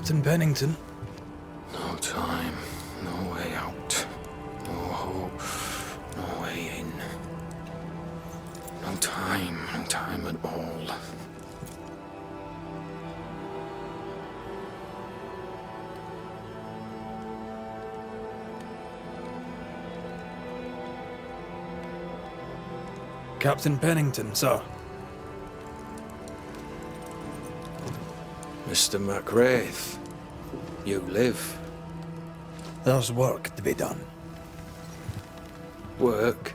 Captain Pennington. No time, no way out. No hope, no way in. No time at all. Captain Pennington, sir. Mr. Raith, you live. There's work to be done. Work?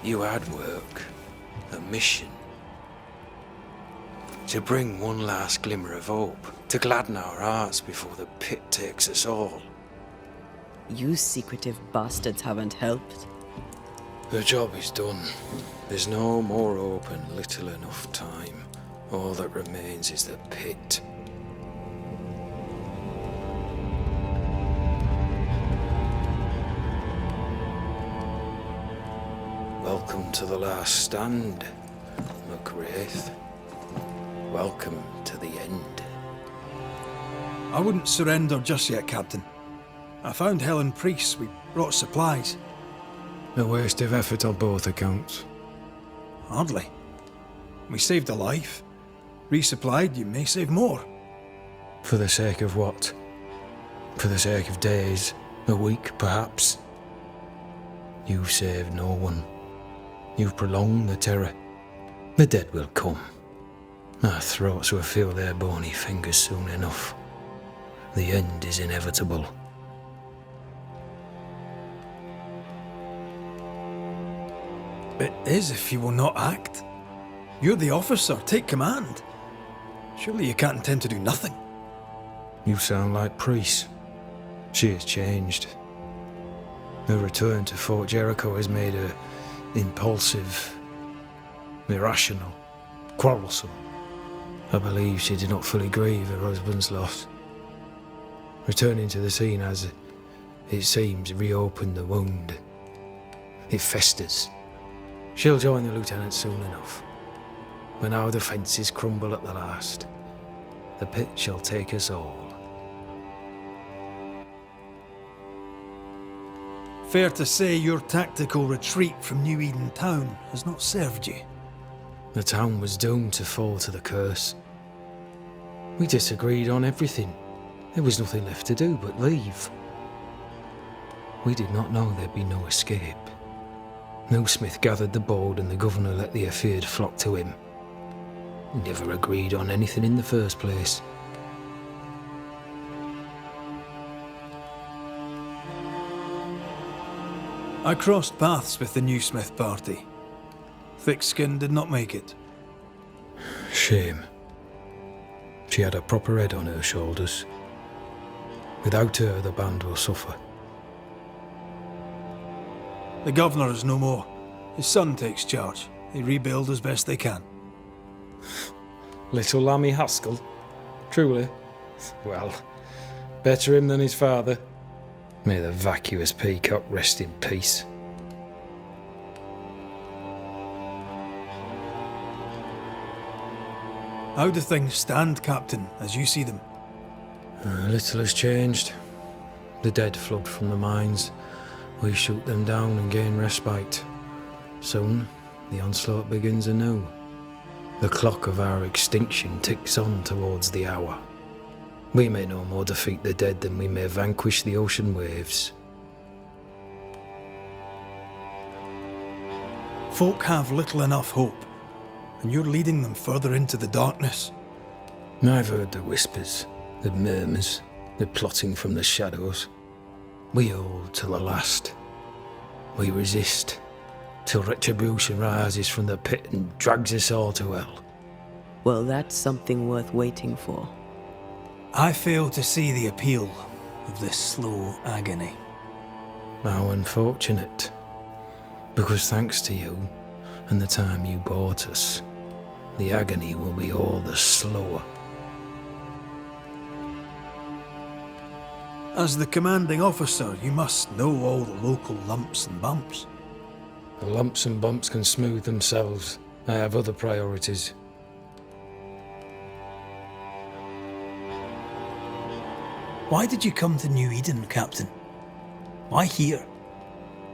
You had work. A mission. To bring one last glimmer of hope. To gladden our hearts before the pit takes us all. You secretive bastards haven't helped. The job is done. There's no more hope and little enough time. All that remains is the pit. Welcome to the last stand, Raith. Welcome to the end. I wouldn't surrender just yet, Captain. I found Helen Priest. We brought supplies. A waste of effort on both accounts. Hardly. We saved a life. Resupplied, you may save more. For the sake of what? For the sake of days, a week perhaps? You've saved no one. You've prolonged the terror. The dead will come. Our throats will feel their bony fingers soon enough. The end is inevitable. It is if you will not act. You're the officer, take command. Surely you can't intend to do nothing. You sound like Priest. She has changed. Her return to Fort Jericho has made her impulsive, irrational, quarrelsome. I believe she did not fully grieve her husband's loss. Returning to the scene has, it seems, reopened the wound. It festers. She'll join the lieutenant soon enough. When our defences crumble at the last, the pit shall take us all. Fair to say your tactical retreat from New Eden town has not served you. The town was doomed to fall to the curse. We disagreed on everything. There was nothing left to do but leave. We did not know there'd be no escape. No Smith gathered the board and the governor let the affair flock to him. We never agreed on anything in the first place. I crossed paths with the new Smith party. Thick-skinned did not make it. Shame. She had a proper head on her shoulders. Without her, the band will suffer. The governor is no more. His son takes charge. They rebuild as best they can. Little Lammy Haskell? Truly? Well, better him than his father. May the vacuous peacock rest in peace. How do things stand, Captain, as you see them? Little has changed. The dead flood from the mines. We shoot them down and gain respite. Soon, the onslaught begins anew. The clock of our extinction ticks on towards the hour. We may no more defeat the dead than we may vanquish the ocean waves. Folk have little enough hope, and you're leading them further into the darkness. I've heard the whispers, the murmurs, the plotting from the shadows. We hold till the last. We resist, till retribution rises from the pit and drags us all to hell. Well, that's something worth waiting for. I fail to see the appeal of this slow agony. How unfortunate. Because thanks to you, and the time you bought us, the agony will be all the slower. As the commanding officer, you must know all the local lumps and bumps. The lumps and bumps can smooth themselves. I have other priorities. Why did you come to New Eden, Captain? Why here?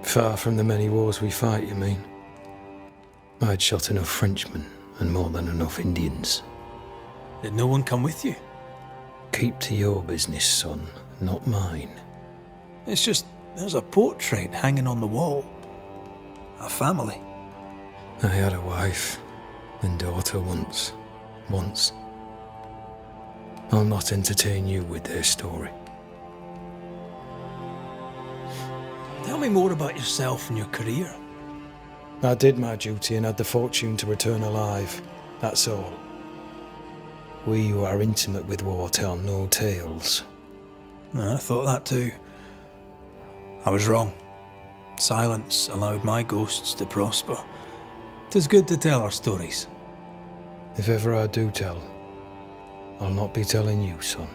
Far from the many wars we fight, you mean? I'd shot enough Frenchmen and more than enough Indians. Did no one come with you? Keep to your business, son, not mine. It's just, there's a portrait hanging on the wall. A family. I had a wife and daughter once. I'll not entertain you with their story. Tell me more about yourself and your career. I did my duty and had the fortune to return alive. That's all. We who are intimate with war tell no tales. I thought that too. I was wrong. Silence allowed my ghosts to prosper. 'Tis good to tell our stories. If ever I do tell, I'll not be telling you, son.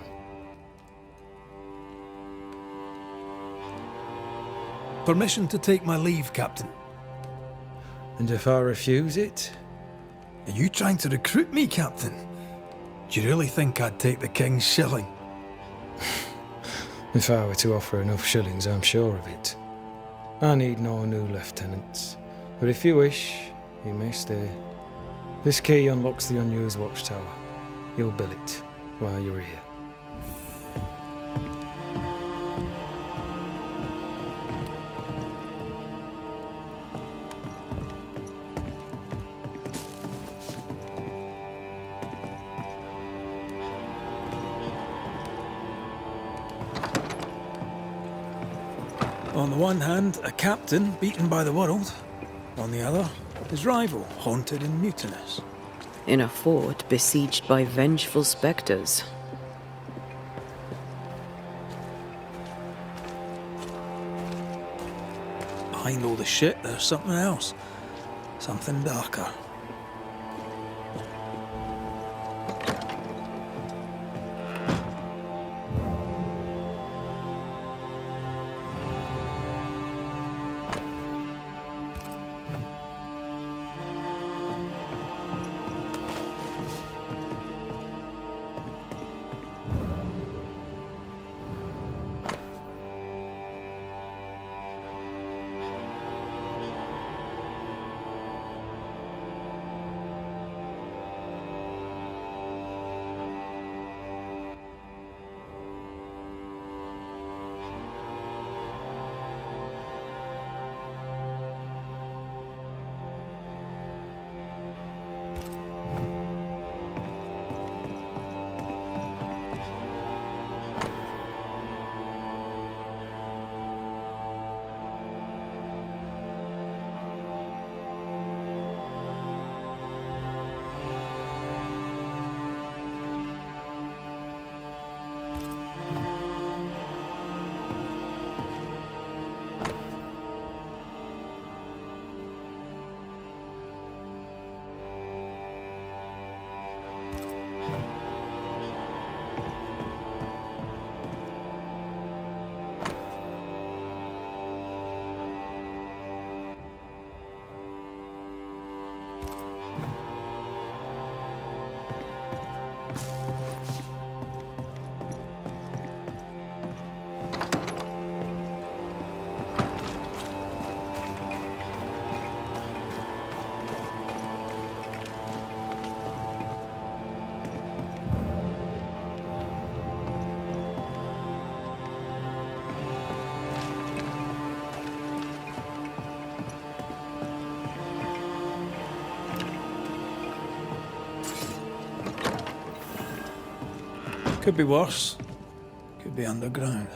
Permission to take my leave, Captain. And if I refuse it? Are you trying to recruit me, Captain? Do you really think I'd take the King's shilling? If I were to offer enough shillings, I'm sure of it. I need no new lieutenants. But if you wish, you may stay. This key unlocks the unused watchtower. You'll bill it while you're here. On the one hand, a captain beaten by the world. On the other, his rival, haunted and mutinous. In a fort besieged by vengeful spectres. Behind all the shit, there's something else. Something darker. Could be worse. Could be underground.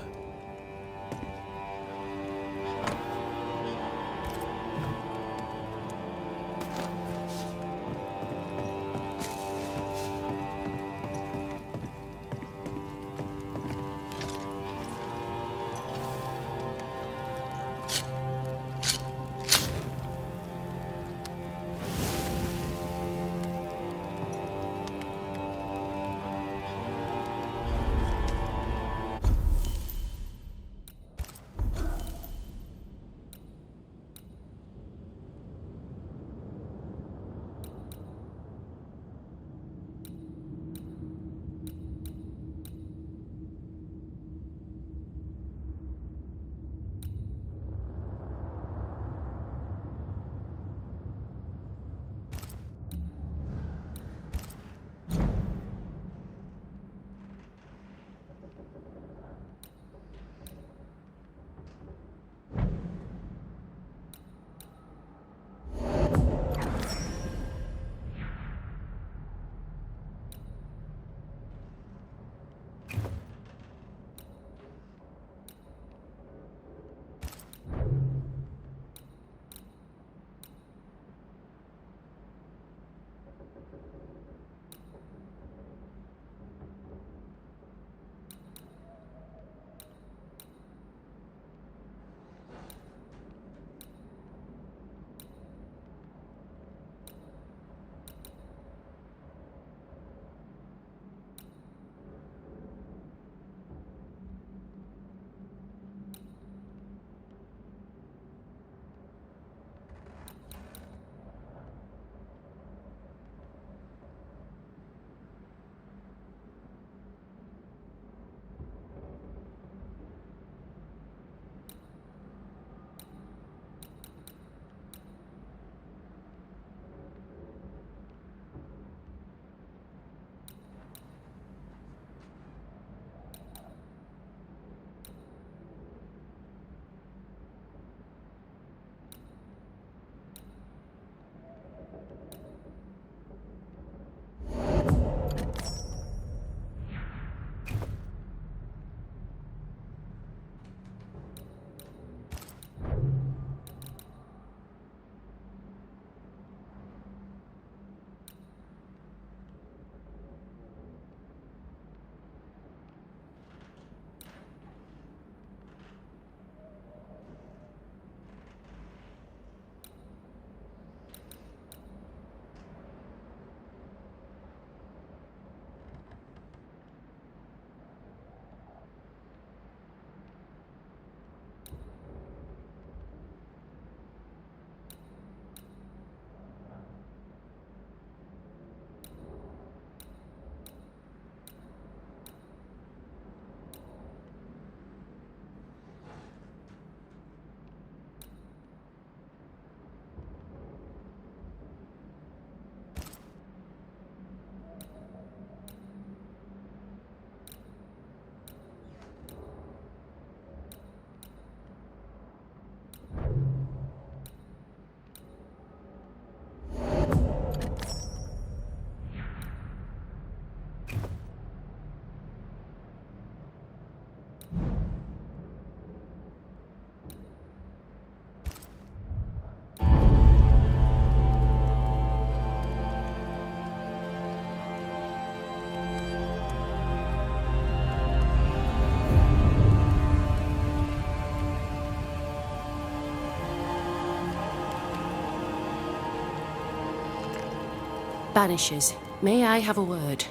Banishers, may I have a word?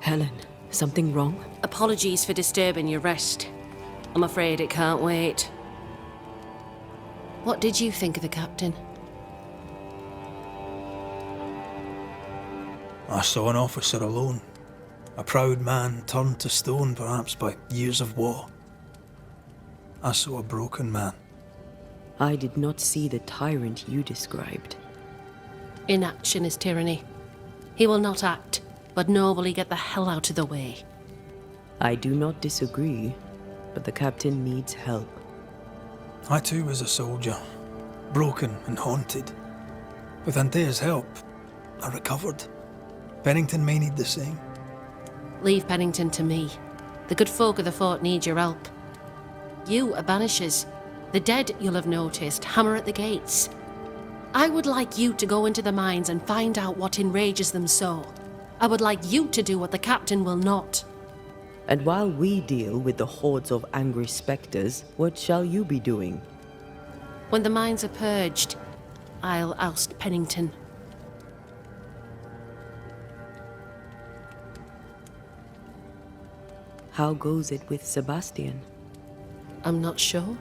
Helen, something wrong? Apologies for disturbing your rest. I'm afraid it can't wait. What did you think of the captain? I saw an officer alone. A proud man turned to stone, perhaps by years of war. I saw a broken man. I did not see the tyrant you described. Inaction is tyranny. He will not act, but nobly get the hell out of the way. I do not disagree, but the captain needs help. I too was a soldier, broken and haunted. With Antea's help, I recovered. Pennington may need the same. Leave Pennington to me. The good folk of the fort need your help. You are Banishers. The dead, you'll have noticed, hammer at the gates. I would like you to go into the mines and find out what enrages them so. I would like you to do what the captain will not. And while we deal with the hordes of angry spectres, what shall you be doing? When the mines are purged, I'll oust Pennington. How goes it with Sebastian? I'm not sure.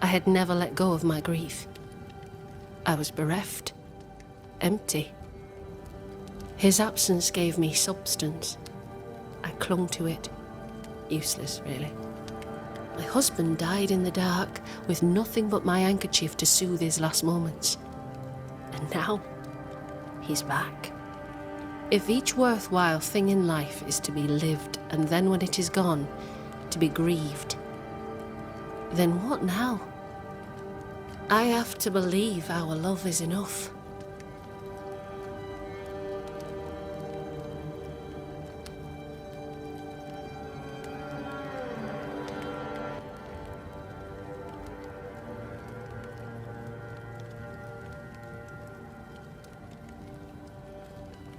I had never let go of my grief. I was bereft, empty. His absence gave me substance. I clung to it. Useless, really. My husband died in the dark with nothing but my handkerchief to soothe his last moments. And now, he's back. If each worthwhile thing in life is to be lived, and then when it is gone, to be grieved, then what now? I have to believe our love is enough.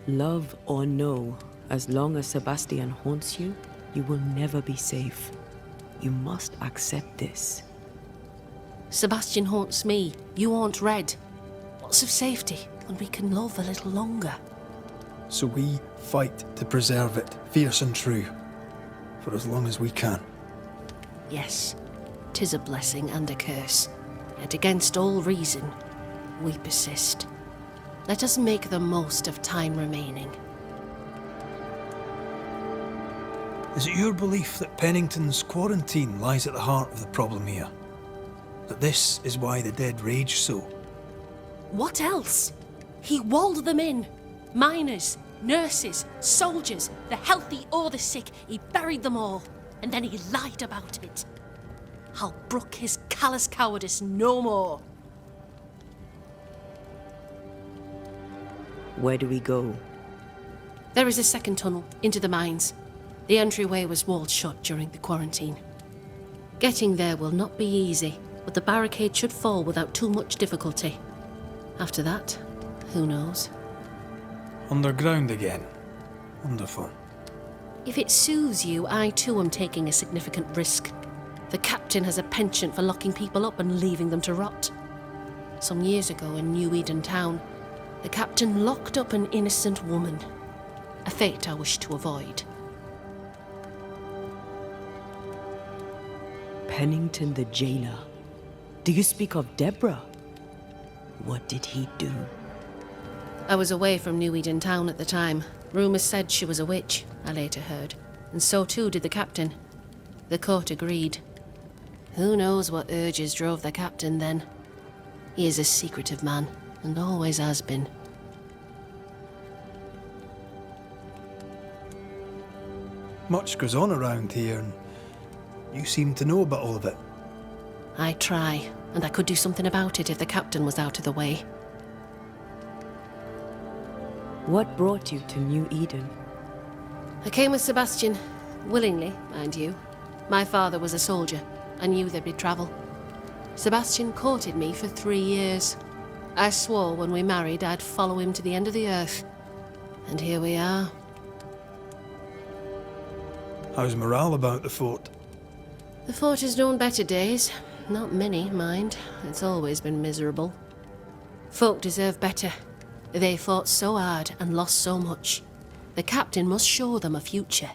Love or no, as long as Sebastian haunts you, you will never be safe. You must accept this. Sebastian haunts me, you haunt Red. What's of safety when we can love a little longer? So we fight to preserve it, fierce and true, for as long as we can. Yes, 'tis a blessing and a curse, yet against all reason, we persist. Let us make the most of time remaining. Is it your belief that Pennington's quarantine lies at the heart of the problem here? That this is why the dead rage so? What else? He walled them in. Miners, nurses, soldiers, the healthy or the sick, he buried them all, and then he lied about it. I'll brook his callous cowardice no more. Where do we go? There is a second tunnel into the mines. The entryway was walled shut during the quarantine. Getting there will not be easy, but the barricade should fall without too much difficulty. After that, who knows? Underground again. Wonderful. If it soothes you, I too am taking a significant risk. The captain has a penchant for locking people up and leaving them to rot. Some years ago in New Eden town, the captain locked up an innocent woman. A fate I wish to avoid. Pennington the jailer. Do you speak of Deborah? What did he do? I was away from New Eden town at the time. Rumours said she was a witch, I later heard. And so too did the captain. The court agreed. Who knows what urges drove the captain then? He is a secretive man, and always has been. Much goes on around here, and you seem to know about all of it. I try, and I could do something about it if the captain was out of the way. What brought you to New Eden? I came with Sebastian, willingly, mind you. My father was a soldier. I knew there'd be travel. Sebastian courted me for 3 years. I swore when we married I'd follow him to the end of the earth. And here we are. How's morale about the fort? The fort has known better days. Not many, mind. It's always been miserable. Folk deserve better. They fought so hard and lost so much. The captain must show them a future.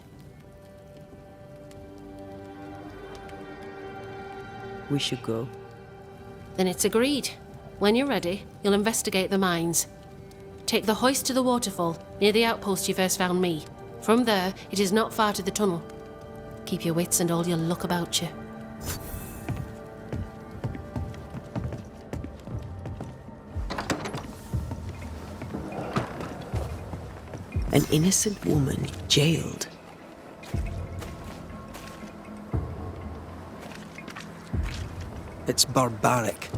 We should go. Then it's agreed. When you're ready, you'll investigate the mines. Take the hoist to the waterfall, near the outpost you first found me. From there, it is not far to the tunnel. Keep your wits and all your luck about you. An innocent woman jailed. It's barbaric.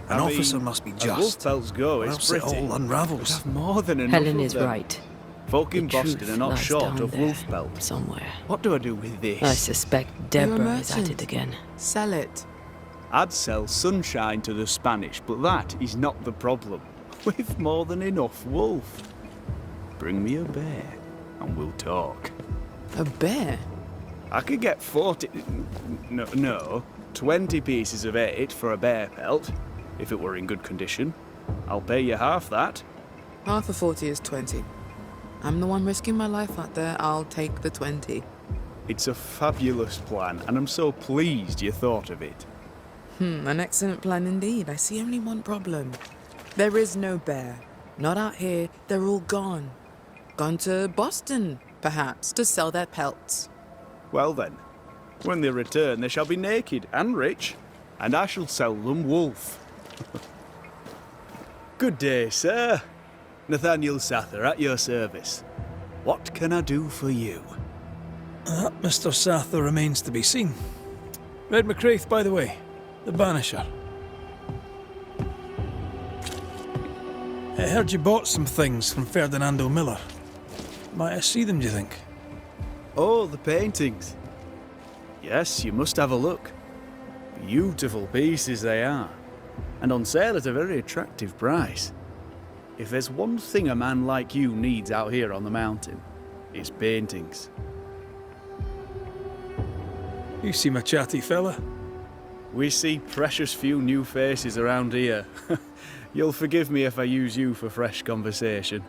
An officer must be just. As Wolffelds go, or it's else it pretty. all unravels. Have more than enough Helen of is them. right. Folk in The Boston truth are not lies short down of there, wolf pelts. somewhere. What do I do with this? I suspect You're a Deborah is at merchant. it again. Sell it. I'd sell sunshine to the Spanish, but that is not the problem. We've more than enough wolf. Bring me a bear, and we'll talk. A bear? I could get 20 pieces of 8 for a bear pelt, if it were in good condition. I'll pay you half that. Half of 40 is 20. I'm the one risking my life out there. I'll take the 20. It's a fabulous plan, and I'm so pleased you thought of it. An excellent plan indeed. I see only one problem. There is no bear. Not out here. They're all gone. Gone to Boston, perhaps, to sell their pelts. Well then, when they return, they shall be naked and rich, and I shall sell them wolf. Good day, sir. Nathaniel Sather, at your service. What can I do for you? Mr. Sather remains to be seen. Red McCraith, by the way. The Banisher. I heard you bought some things from Ferdinando Miller. Might I see them, do you think? Oh, the paintings. Yes, you must have a look. Beautiful pieces they are, and on sale at a very attractive price. If there's one thing a man like you needs out here on the mountain, it's paintings. You seem a chatty fella. We see precious few new faces around here. You'll forgive me if I use you for fresh conversation.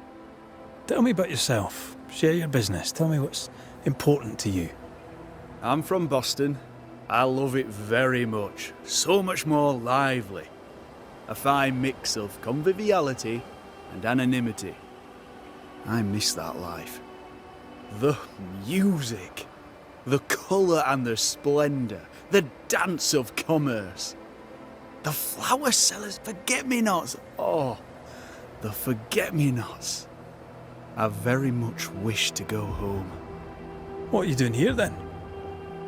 Tell me about yourself. Share your business. Tell me what's important to you. I'm from Boston. I love it very much. So much more lively. A fine mix of conviviality and anonymity. I miss that life. The music, the colour and the splendour, the dance of commerce. The flower sellers, forget-me-nots. Oh, the forget-me-nots. I very much wish to go home. What are you doing here then?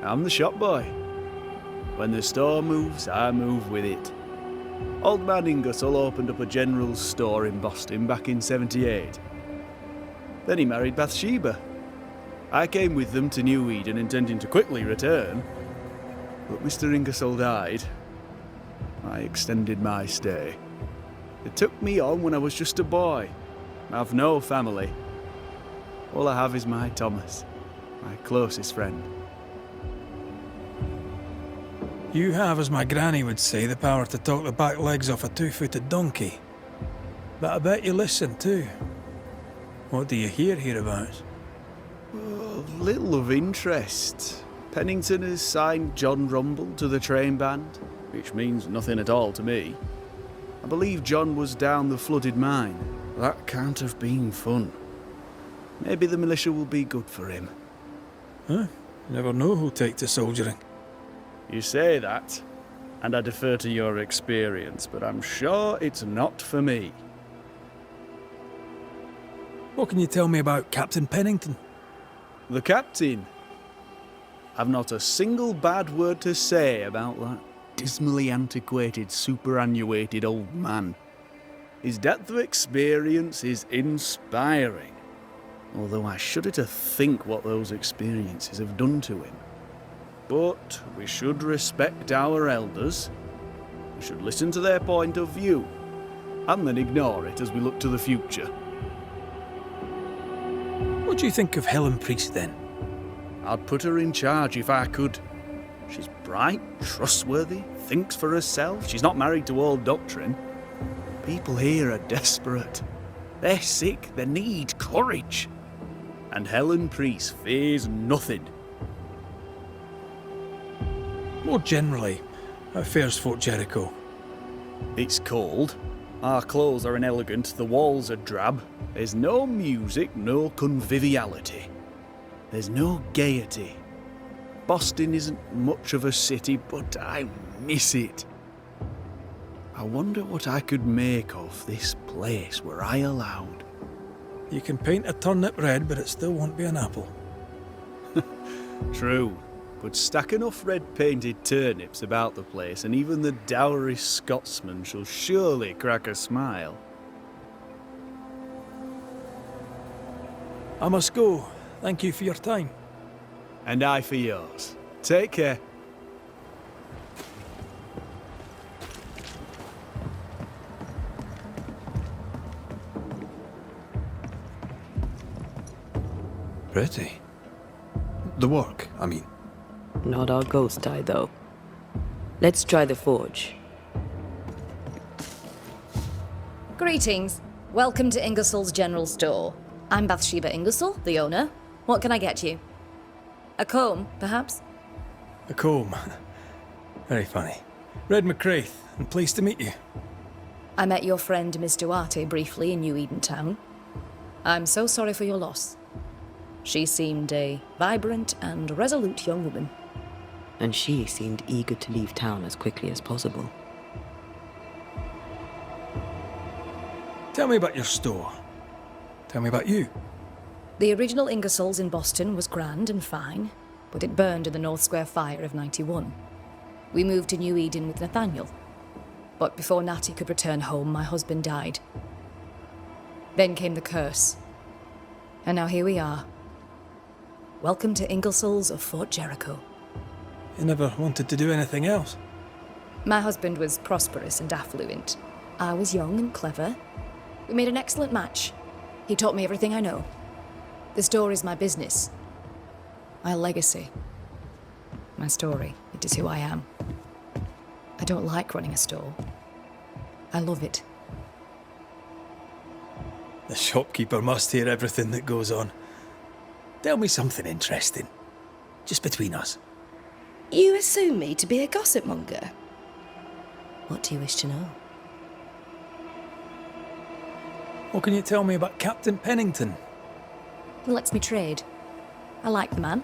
I'm the shop boy. When the store moves, I move with it. Old man Ingersoll opened up a general store in Boston back in '78. Then he married Bathsheba. I came with them to New Eden intending to quickly return, but Mr. Ingersoll died. I extended my stay. They took me on when I was just a boy. I've no family. All I have is my Thomas, my closest friend. You have, as my granny would say, the power to talk the back legs off a two-footed donkey. But I bet you listen too. What do you hear hereabouts? Oh, little of interest. Pennington has signed John Rumble to the train band, which means nothing at all to me. I believe John was down the flooded mine. That can't have been fun. Maybe the militia will be good for him. Huh? You never know who'll take to soldiering. You say that, and I defer to your experience, but I'm sure it's not for me. What can you tell me about Captain Pennington? The captain? I've not a single bad word to say about that dismally antiquated, superannuated old man. His depth of experience is inspiring, although I shudder to think what those experiences have done to him. But we should respect our elders. We should listen to their point of view, and then ignore it as we look to the future. What do you think of Helen Priest then? I'd put her in charge if I could. She's bright, trustworthy, thinks for herself. She's not married to old doctrine. People here are desperate. They're sick, they need courage. And Helen Priest fears nothing. More generally, how fares Fort Jericho? It's cold. Our clothes are inelegant, the walls are drab. There's no music, no conviviality. There's no gaiety. Boston isn't much of a city, but I miss it. I wonder what I could make of this place were I allowed. You can paint a turnip red, but it still won't be an apple. True, but stack enough red-painted turnips about the place, and even the dourest Scotsman shall surely crack a smile. I must go. Thank you for your time. And I for yours. Take care. Pretty. The work, I mean. Not our ghost eye, though. Let's try the forge. Greetings. Welcome to Ingersoll's General Store. I'm Bathsheba Ingersoll, the owner. What can I get you? A comb, perhaps? A comb. Very funny. Red McRaith, and pleased to meet you. I met your friend Miss Duarte briefly in New Eden Town. I'm so sorry for your loss. She seemed a vibrant and resolute young woman. And she seemed eager to leave town as quickly as possible. Tell me about your store. Tell me about you. The original Ingersoll's in Boston was grand and fine, but it burned in the North Square fire of '91. We moved to New Eden with Nathaniel. But before Natty could return home, my husband died. Then came the curse. And now here we are. Welcome to Ingersoll's of Fort Jericho. You never wanted to do anything else. My husband was prosperous and affluent. I was young and clever. We made an excellent match. He taught me everything I know. The store is my business. My legacy. My story. It is who I am. I don't like running a store. I love it. The shopkeeper must hear everything that goes on. Tell me something interesting. Just between us. You assume me to be a gossip monger. What do you wish to know? What can you tell me about Captain Pennington? He lets me trade. I like the man.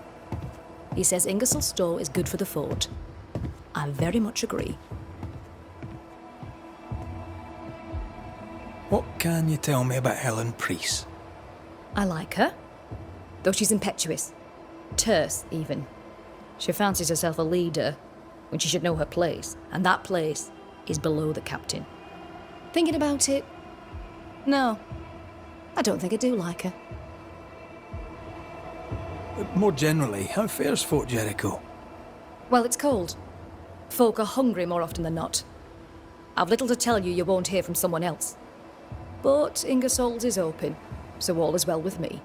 He says Ingersoll's store is good for the fort. I very much agree. What can you tell me about Helen Priest? I like her. Though she's impetuous. Terse, even. She fancies herself a leader when she should know her place, and that place is below the captain. Thinking about it, no, I don't think I do like her. More generally, how fares Fort Jericho? Well, it's cold. Folk are hungry more often than not. I've little to tell you won't hear from someone else. But Ingersoll's is open, so all is well with me.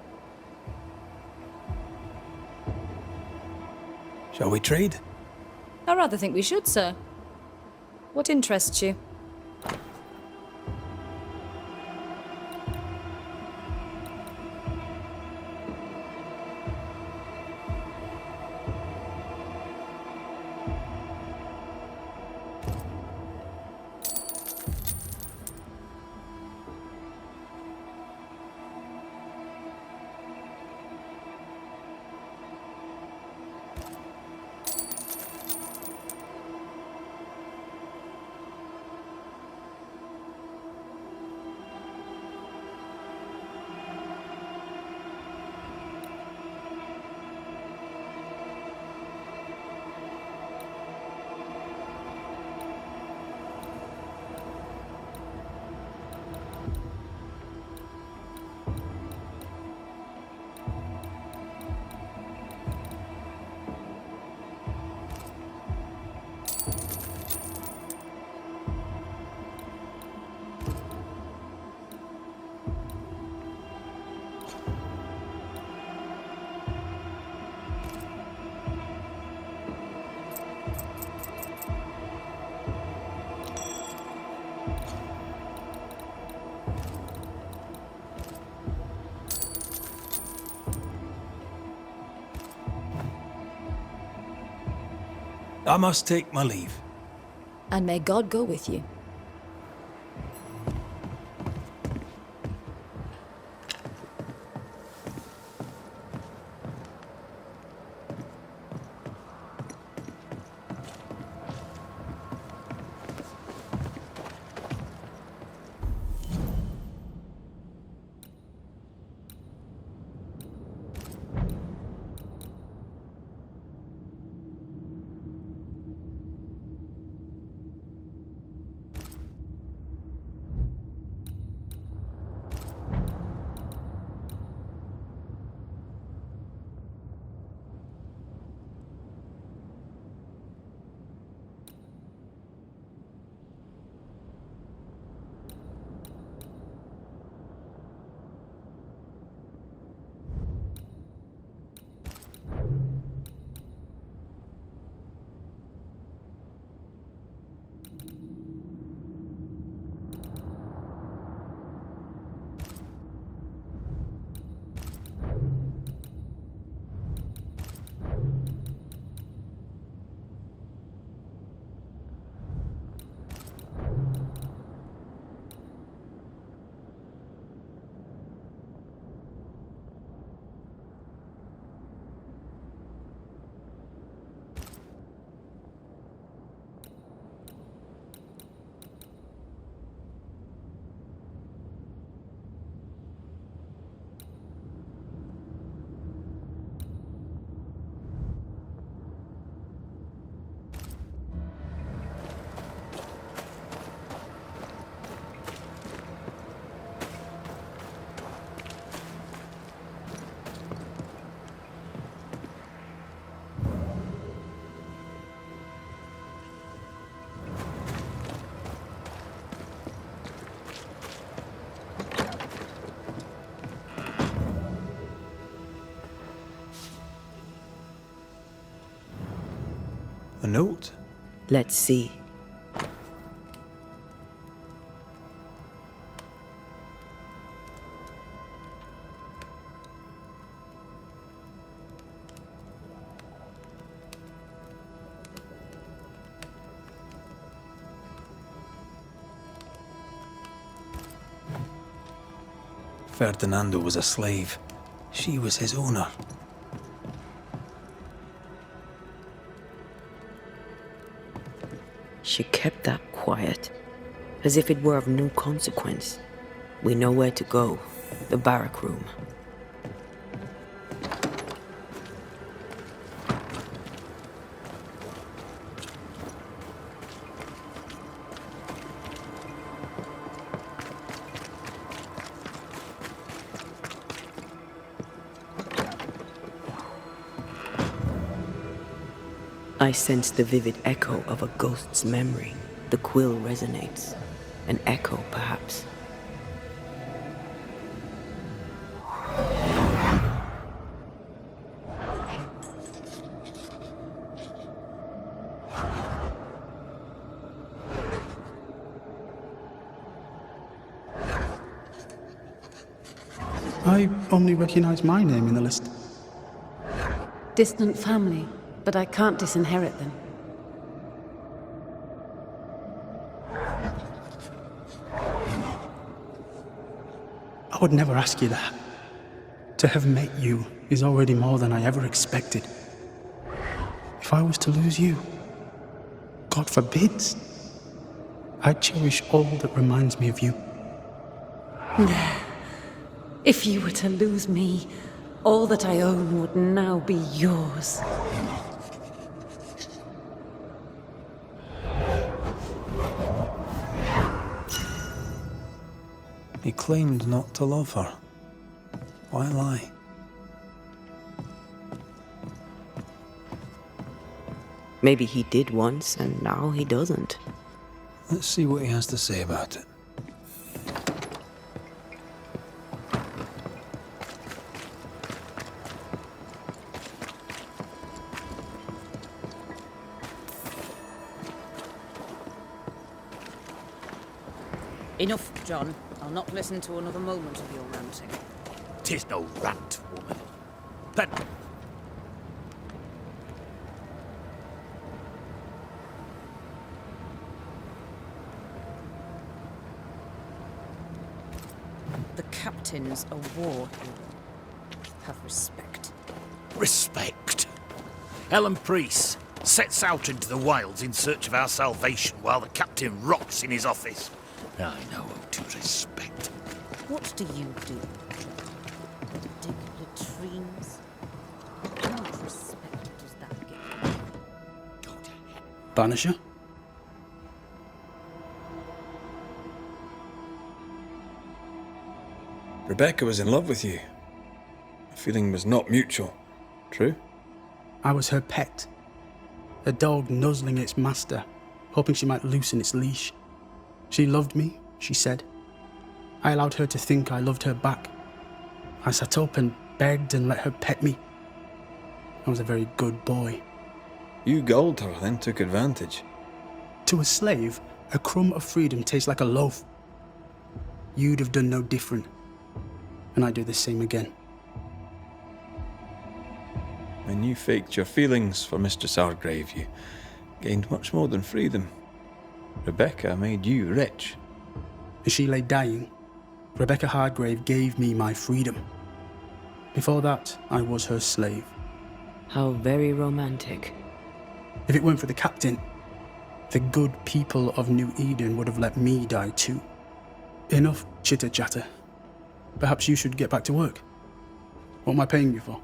Shall we trade? I rather think we should, sir. What interests you? I must take my leave. And may God go with you. A note? Let's see. Ferdinando was a slave. She was his owner. She kept that quiet, as if it were of no consequence. We know where to go. The barrack room. I sense the vivid echo of a ghost's memory. The quill resonates. An echo, perhaps. I only recognize my name in the list. Distant family, but I can't disinherit them. I would never ask you that. To have met you is already more than I ever expected. If I was to lose you, God forbids, I cherish all that reminds me of you. If you were to lose me, all that I own would now be yours. He claimed not to love her. Why lie? Maybe he did once, and now he doesn't. Let's see what he has to say about it. Enough, John. I'll not listen to another moment of your ranting. 'Tis no rant, woman. But captain's a war hero. Have respect. Respect. Ellen Priest sets out into the wilds in search of our salvation while the captain rots in his office. I know who to respect. What do you do? Dig latrines? How much respect does that get? Banisher? Rebecca was in love with you. The feeling was not mutual. True? I was her pet. A dog nuzzling its master, hoping she might loosen its leash. She loved me, she said. I allowed her to think I loved her back. I sat up and begged and let her pet me. I was a very good boy. You gulled her, then took advantage. To a slave, a crumb of freedom tastes like a loaf. You'd have done no different. And I'd do the same again. When you faked your feelings for Mistress Hargrave, you gained much more than freedom. Rebecca made you rich. As she lay dying, Rebecca Hargrave gave me my freedom. Before that, I was her slave. How very romantic. If it weren't for the captain, the good people of New Eden would have let me die too. Enough chitter-chatter. Perhaps you should get back to work. What am I paying you for?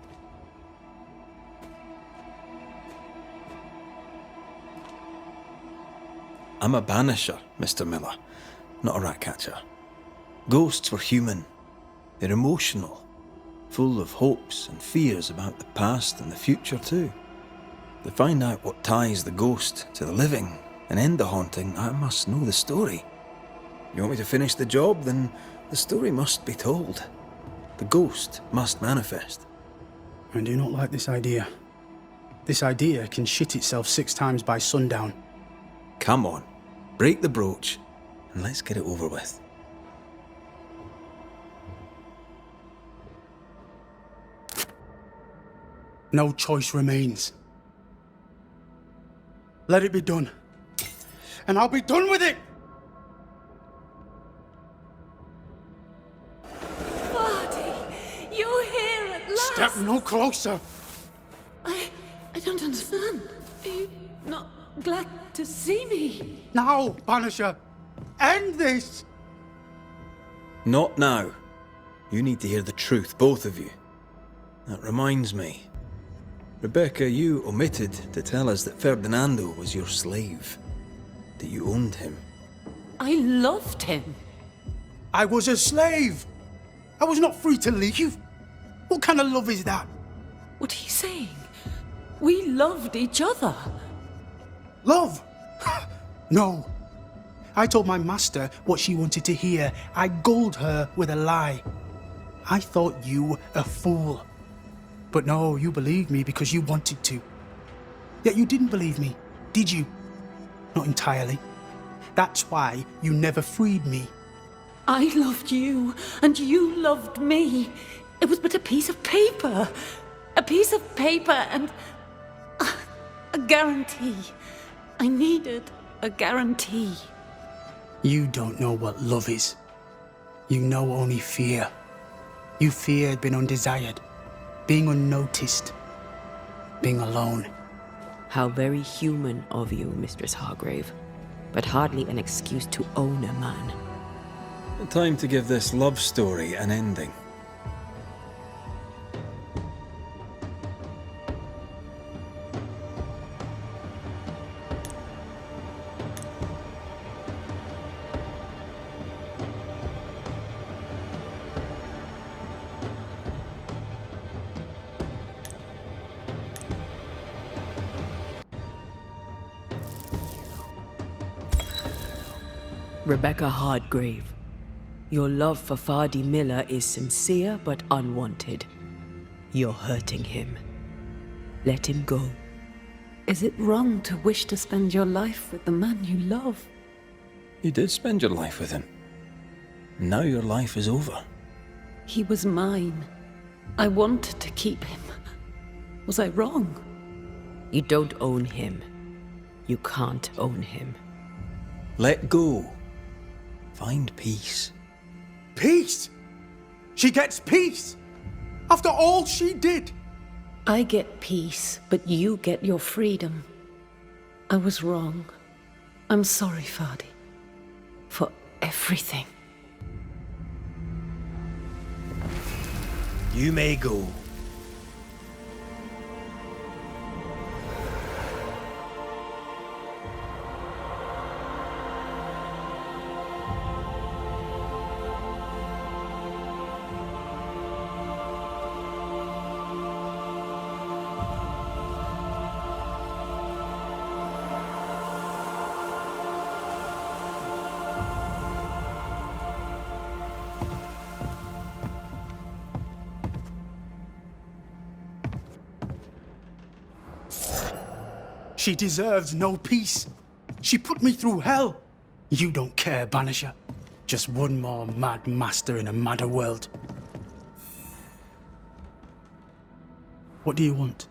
I'm a banisher, Mr. Miller, not a rat catcher. Ghosts were human. They're emotional, full of hopes and fears about the past and the future too. To find out what ties the ghost to the living and end the haunting, I must know the story. You want me to finish the job? Then the story must be told. The ghost must manifest. I do not like this idea. This idea can shit itself 6 times by sundown. Come on, break the brooch and let's get it over with. No choice remains. Let it be done. And I'll be done with it! You're here at last! Step no closer! I don't understand. Are you not glad to see me? Now, Banisher! End this! Not now. You need to hear the truth, both of you. That reminds me. Rebecca, you omitted to tell us that Ferdinando was your slave. That you owned him. I loved him. I was a slave! I was not free to leave. What kind of love is that? What are you saying? We loved each other. Love? No. I told my master what she wanted to hear. I gulled her with a lie. I thought you a fool. But no, you believed me because you wanted to. Yet you didn't believe me, did you? Not entirely. That's why you never freed me. I loved you, and you loved me. It was but a piece of paper. A piece of paper and a guarantee. I needed a guarantee. You don't know what love is. You know only fear. You feared being undesired, being unnoticed, being alone. How very human of you, Mistress Hargrave, but hardly an excuse to own a man. Time to give this love story an ending. Rebecca Hargrave, your love for Fardy Miller is sincere but unwanted. You're hurting him. Let him go. Is it wrong to wish to spend your life with the man you love? You did spend your life with him. Now your life is over. He was mine. I wanted to keep him. Was I wrong? You don't own him. You can't own him. Let go. Find peace. Peace? She gets peace! After all she did! I get peace, but you get your freedom. I was wrong. I'm sorry, Fadi. For everything. You may go. She deserves no peace. She put me through hell. You don't care, Banisher. Just one more mad master in a madder world. What do you want?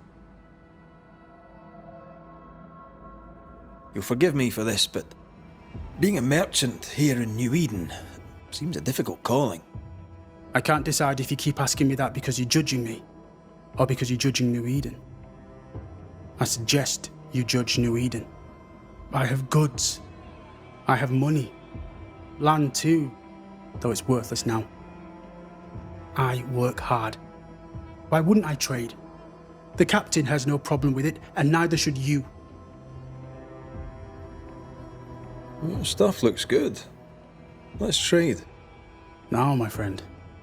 You'll forgive me for this, but being a merchant here in New Eden seems a difficult calling. I can't decide if you keep asking me that because you're judging me, or because you're judging New Eden. I suggest you judge New Eden. I have goods. I have money. Land too, though it's worthless now. I work hard. Why wouldn't I trade? The captain has no problem with it, and neither should you. Well, stuff looks good. Let's trade. Now, my friend,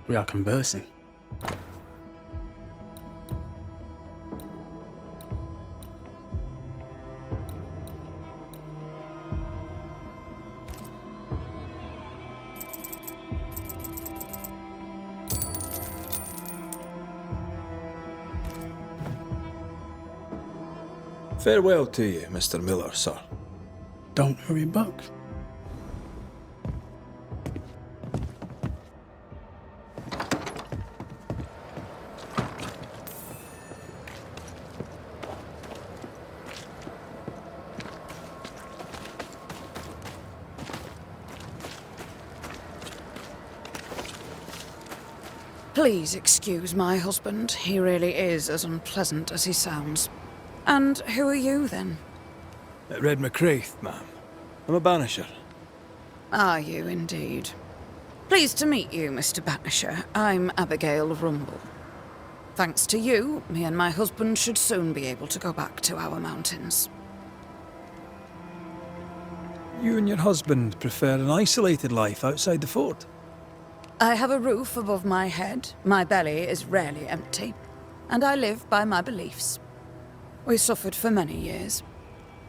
we are conversing. Farewell to you, Mr. Miller, sir. Don't hurry back. Please excuse my husband. He really is as unpleasant as he sounds. And who are you, then? Red McRaith, ma'am. I'm a banisher. Are you, indeed? Pleased to meet you, Mr. Banisher. I'm Abigail Rumble. Thanks to you, me and my husband should soon be able to go back to our mountains. You and your husband prefer an isolated life outside the fort? I have a roof above my head, my belly is rarely empty, and I live by my beliefs. We suffered for many years.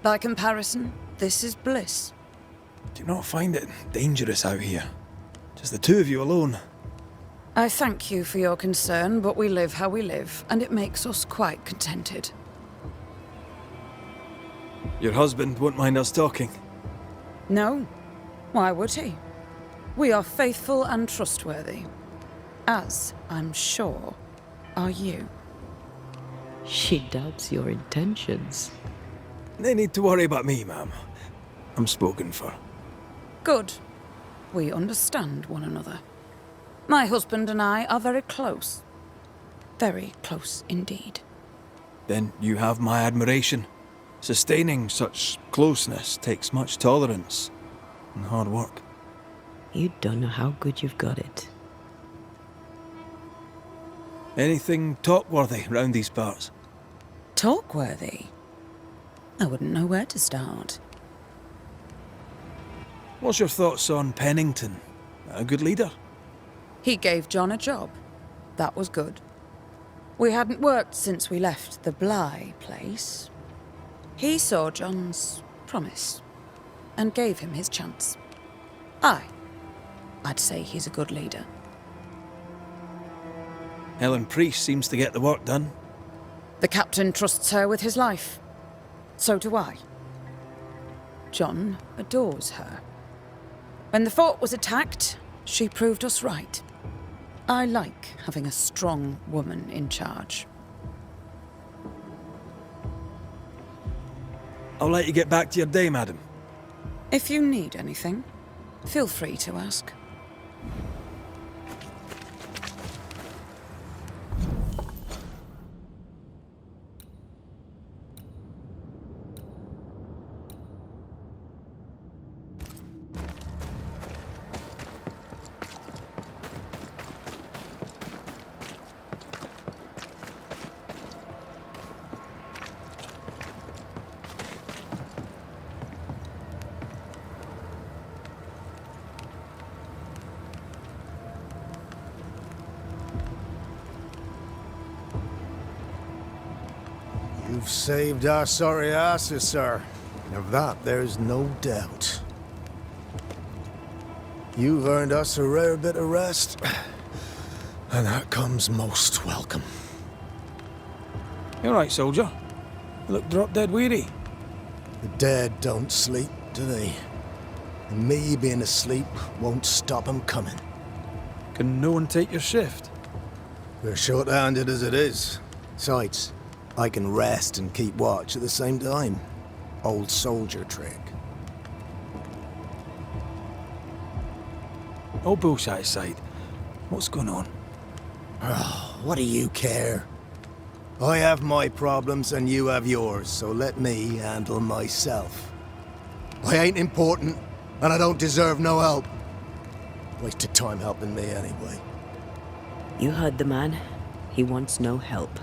By comparison, this is bliss. Do you not find it dangerous out here? Just the two of you alone? I thank you for your concern, but we live how we live, and it makes us quite contented. Your husband won't mind us talking? No. Why would he? We are faithful and trustworthy. As, I'm sure, are you. She doubts your intentions. No need to worry about me, ma'am. I'm spoken for. Good. We understand one another. My husband and I are very close. Very close indeed. Then you have my admiration. Sustaining such closeness takes much tolerance and hard work. You don't know how good you've got it. Anything talk-worthy round these parts? Talk-worthy? I wouldn't know where to start. What's your thoughts on Pennington? A good leader? He gave John a job. That was good. We hadn't worked since we left the Bly place. He saw John's promise and gave him his chance. I'd say he's a good leader. Helen Priest seems to get the work done. The captain trusts her with his life. So do I. John adores her. When the fort was attacked, she proved us right. I like having a strong woman in charge. I'll let you get back to your day, madam. If you need anything, feel free to ask. You've saved our sorry asses, sir. Of that, there's no doubt. You've earned us a rare bit of rest, and that comes most welcome. You all right, soldier? You look drop dead weary. The dead don't sleep, do they? And me being asleep won't stop 'em coming. Can no one take your shift? We're short-handed as it is. Besides, I can rest and keep watch at the same time. Old soldier trick. All bullshit aside, what's going on? Oh, what do you care? I have my problems and you have yours, so let me handle myself. I ain't important, and I don't deserve no help. Wasted time helping me anyway. You heard the man. He wants no help.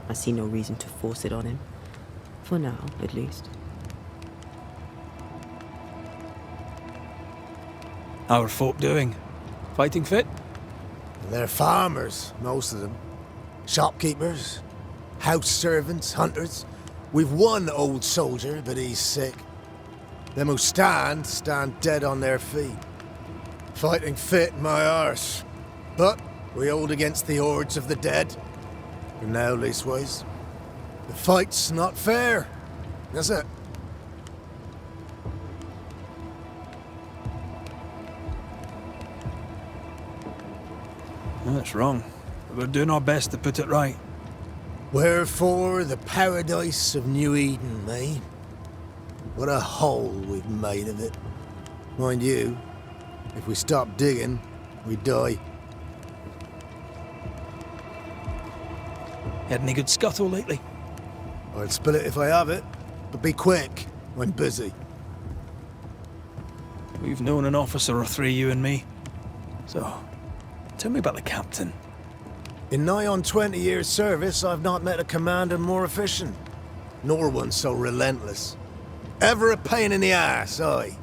I see no reason to force it on him. For now, at least. How are folk doing? Fighting fit? They're farmers, most of them. Shopkeepers, house servants, hunters. We've one old soldier, but he's sick. Them who stand dead on their feet. Fighting fit, my arse. But we hold against the hordes of the dead. For now, leastways. The fight's not fair. That's it. No, that's wrong. But we're doing our best to put it right. Wherefore the paradise of New Eden, eh? What a hole we've made of it. Mind you, if we stop digging, we die. Had any good scuttle lately? I'll spill it if I have it, but be quick. I'm busy. We've known an officer or three, you and me. So, tell me about the captain. In nigh on 20 years' service, I've not met a commander more efficient, nor one so relentless. Ever a pain in the ass, aye.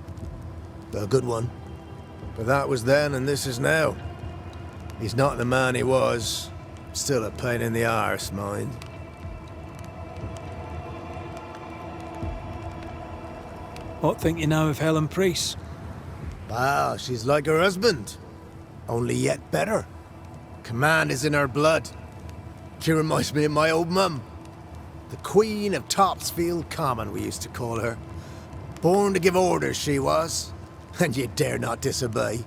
But a good one. But that was then and this is now. He's not the man he was. Still a pain in the arse, mind. What think you now of Helen Priest? Well, she's like her husband. Only yet better. Command is in her blood. She reminds me of my old mum. The Queen of Topsfield Common, we used to call her. Born to give orders, she was. And you dare not disobey.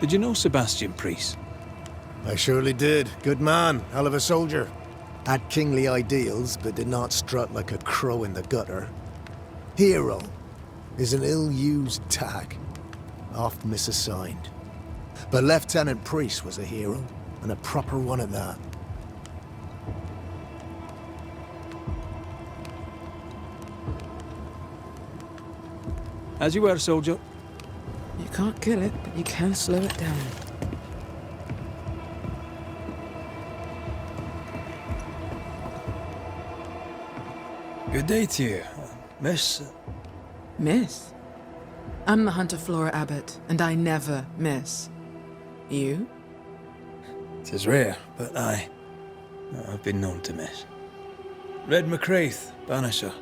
Did you know Sebastian Priest? I surely did. Good man, hell of a soldier. Had kingly ideals, but did not strut like a crow in the gutter. Hero is an ill-used tag, oft misassigned. But Lieutenant Priest was a hero, and a proper one at that. As you were, soldier. You can't kill it, but you can slow it down. Good day to you, Miss. Miss? I'm the Hunter Flora Abbott, and I never miss. You? It is rare, but I've been known to miss. Red McRaith, Banisher.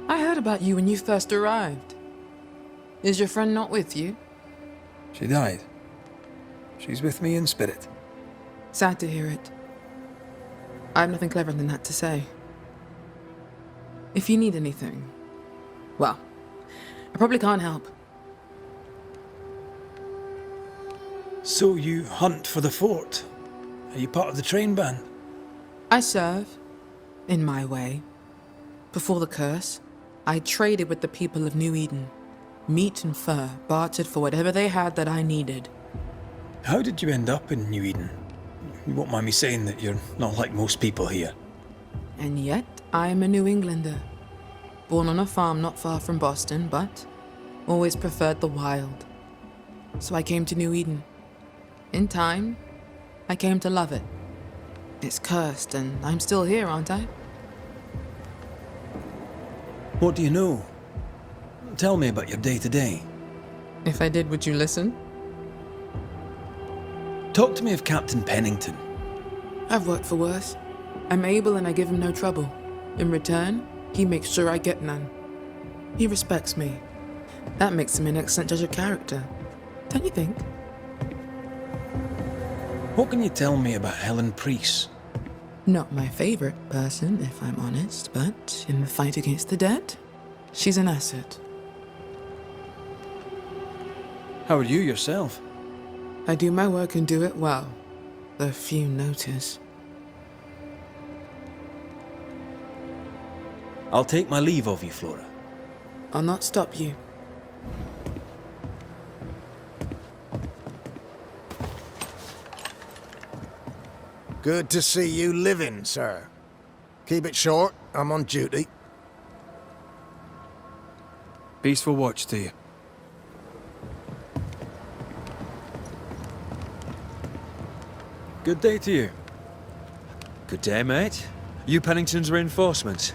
I heard about you when you first arrived. Is your friend not with you? She died. She's with me in spirit. Sad to hear it. I have nothing cleverer than that to say. If you need anything, well, I probably can't help. So you hunt for the fort? Are you part of the train band? I serve, in my way. Before the curse, I traded with the people of New Eden. Meat and fur, bartered for whatever they had that I needed. How did you end up in New Eden? You won't mind me saying that you're not like most people here. And yet, I am a New Englander. Born on a farm not far from Boston, but always preferred the wild. So I came to New Eden. In time, I came to love it. It's cursed, and I'm still here, aren't I? What do you know? Tell me about your day-to-day. If I did, would you listen? Talk to me of Captain Pennington. I've worked for worse. I'm able and I give him no trouble. In return, he makes sure I get none. He respects me. That makes him an excellent judge of character. Don't you think? What can you tell me about Helen Priest? Not my favorite person, if I'm honest, but in the fight against the dead, she's an asset. How are you yourself? I do my work and do it well. The few notice. I'll take my leave of you, Flora. I'll not stop you. Good to see you living, sir. Keep it short, I'm on duty. Peaceful watch to you. Good day to you. Good day, mate. You Pennington's reinforcements?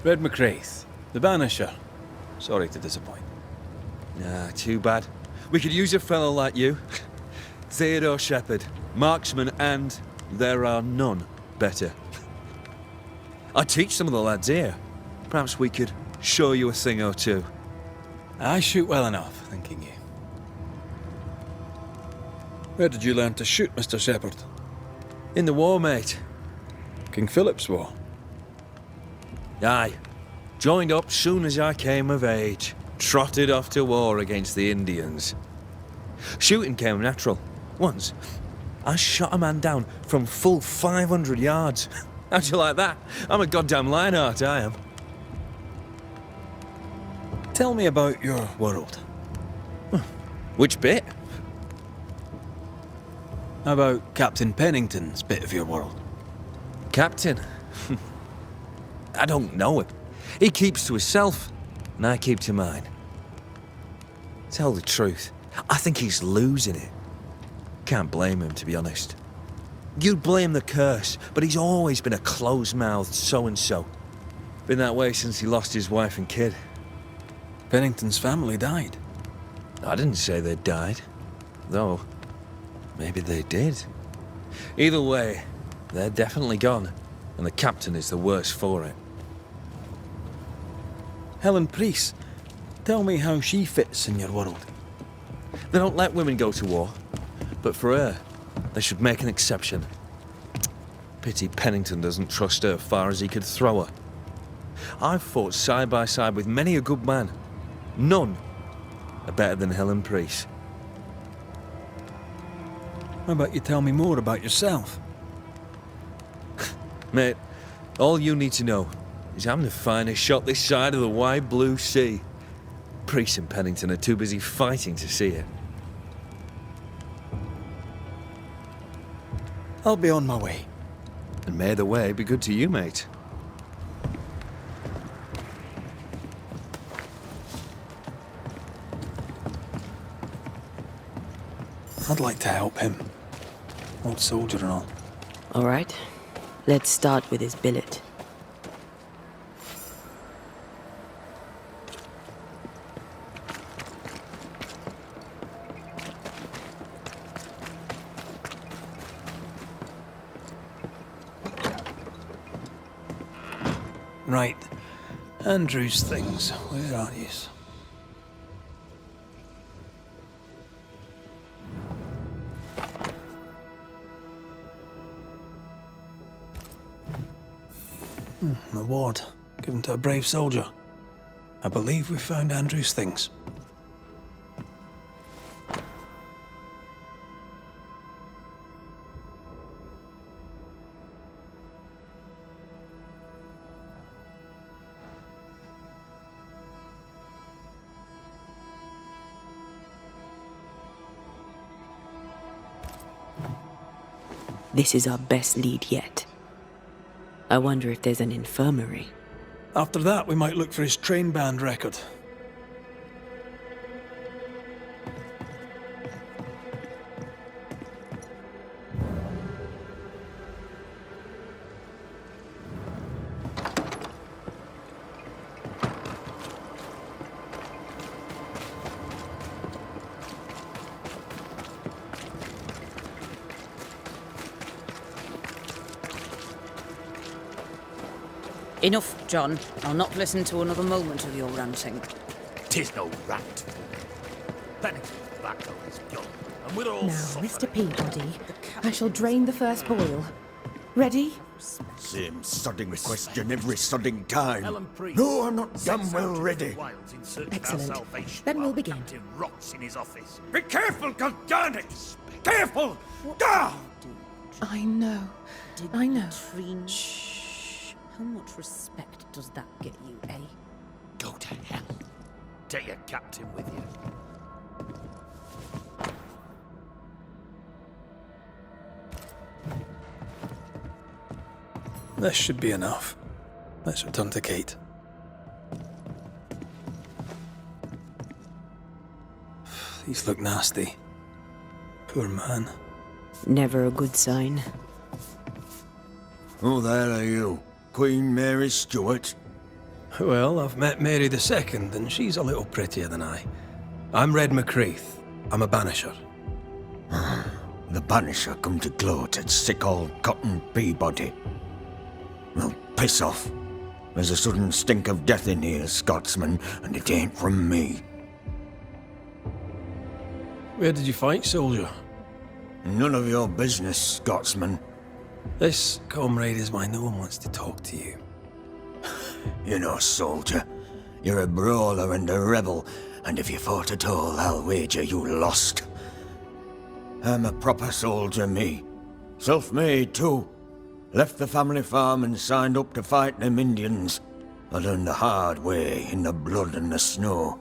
Red McRaith, the Banisher. Sorry to disappoint. Nah, too bad. We could use a fellow like you. Theodore Shepherd, marksman, and there are none better. I teach some of the lads here. Perhaps we could show you a thing or two. I shoot well enough, thinking you. Where did you learn to shoot, Mr. Shepherd? In the war, mate. King Philip's War. Aye. Joined up soon as I came of age. Trotted off to war against the Indians. Shooting came natural. Once, I shot a man down from full 500 yards. How'd you like that? I'm a goddamn Lionheart, I am. Tell me about your world. Which bit? How about Captain Pennington's bit of your world? Captain? I don't know him. He keeps to himself, and I keep to mine. Tell the truth, I think he's losing it. Can't blame him, to be honest. You'd blame the curse, but he's always been a close-mouthed so-and-so. Been that way since he lost his wife and kid. Pennington's family died. I didn't say they died, though maybe they did. Either way, they're definitely gone, and the captain is the worse for it. Helen Priest, tell me how she fits in your world. They don't let women go to war, but for her, they should make an exception. Pity Pennington doesn't trust her far as he could throw her. I've fought side by side with many a good man. None are better than Helen Priest. How about you tell me more about yourself? Mate, all you need to know is I'm the finest shot this side of the wide blue sea. Priest and Pennington are too busy fighting to see it. I'll be on my way. And may the way be good to you, mate. I'd like to help him. Old soldier and all. All right. Let's start with his billet. Right. Andrew's things. Where are yous? An award given to a brave soldier. I believe we found Andrew's things. This is our best lead yet. I wonder if there's an infirmary. After that, we might look for his train band record. Enough, John. I'll not listen to another moment of your ranting. 'Tis no rant. Pennington's tobacco is gone, and we're all Now, Mr. Peabody, I shall drain the first boil. Ready? Same sodding question every sodding time. Ellen Priest No, I'm not damn sets well out into ready. the wilds in search of our Excellent. salvation Then while we'll the begin. captain rots in his office. Be careful, goddammit! Careful! Ah! I know. I know. Shh. How much respect does that get you, eh? Go to hell. Take your captain with you. This should be enough. Let's return to Kate. These look nasty. Poor man. Never a good sign. Who the hell are you? Queen Mary Stuart? Well, I've met Mary II, and she's a little prettier than I. I'm Red McRaith. I'm a Banisher. The Banisher come to gloat at sick old Cotton Peabody. Well, piss off. There's a sudden stink of death in here, Scotsman, and it ain't from me. Where did you fight, soldier? None of your business, Scotsman. This, comrade, is why no one wants to talk to you. You know, soldier, you're a brawler and a rebel, and if you fought at all, I'll wager you lost. I'm a proper soldier, me. Self-made, too. Left the family farm and signed up to fight them Indians. I learned the hard way, in the blood and the snow.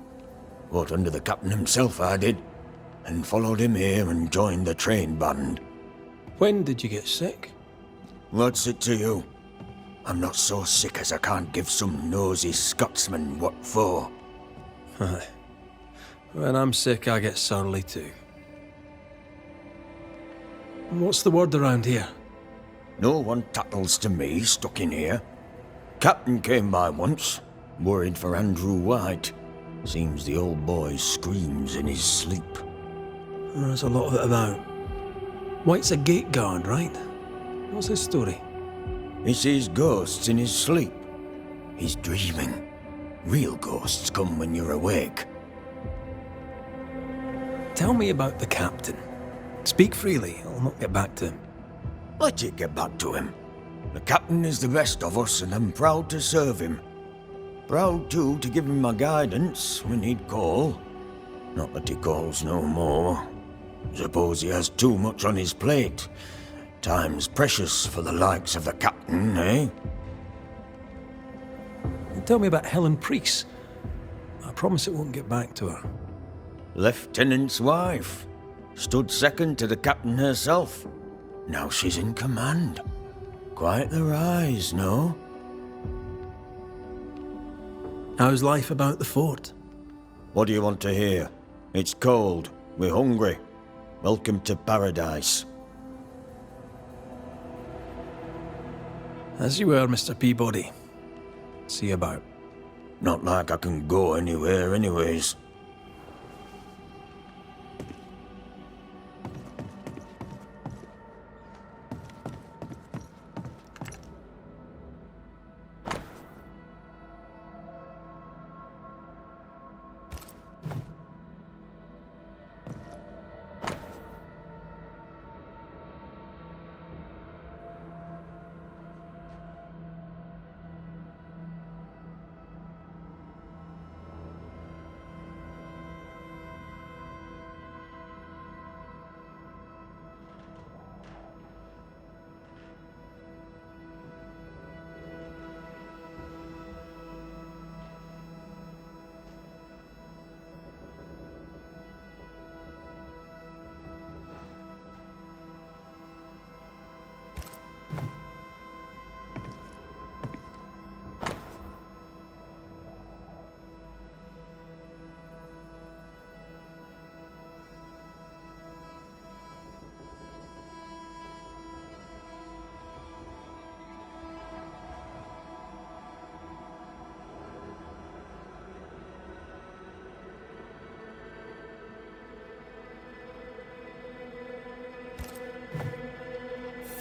Fought under the captain himself, I did, and followed him here and joined the train band. When did you get sick? What's it to you? I'm not so sick as I can't give some nosy Scotsman what for. Aye. When I'm sick, I get surly too. What's the word around here? No one tattles to me stuck in here. Captain came by once, worried for Andrew White. Seems the old boy screams in his sleep. There's a lot of it about. White's a gate guard, right? What's his story? He sees ghosts in his sleep. He's dreaming. Real ghosts come when you're awake. Tell me about the captain. Speak freely, I'll not get back to him. Let you get back to him. The captain is the best of us, and I'm proud to serve him. Proud, too, to give him my guidance when he'd call. Not that he calls no more. Suppose he has too much on his plate. Time's precious for the likes of the captain, eh? Tell me about Helen Priest. I promise it won't get back to her. Lieutenant's wife. Stood second to the captain herself. Now she's in command. Quite the rise, no? How's life about the fort? What do you want to hear? It's cold. We're hungry. Welcome to paradise. As you were, Mr. Peabody. See you about. Not like I can go anywhere anyways.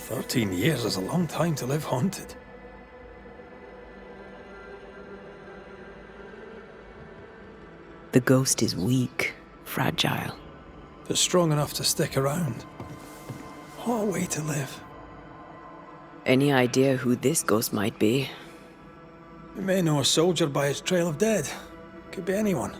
"13 years is a long time to live haunted." The ghost is weak, fragile. But strong enough to stick around. What a way to live. Any idea who this ghost might be? You may know a soldier by his trail of dead. Could be anyone.